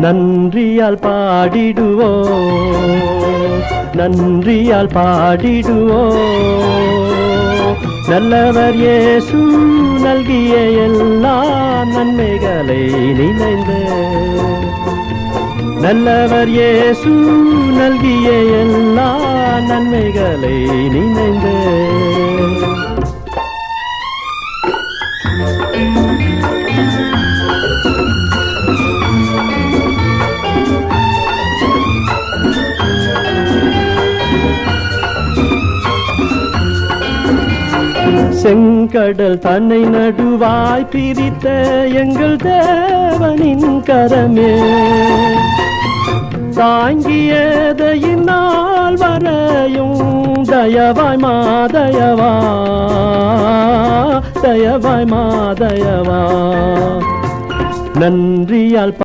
நன்றியால் பாடிடுவோ, நன்றியால் பாடிடுவோ. நல்லவர் இயேசு நல்கிய எல்லா நன்மைகளை நினைந்து, நல்லவர் இயேசு நல்கிய எல்லா நன்மைகளை நினைந்து. செங்கடல் தன்னை நடுவாய் பிரித்த எங்கள் தேவனின் கரமே, தாங்கியதையினால் வரையும் தயவாய் மாதயவா, தயவாய் மாதயவா. நன்றியால்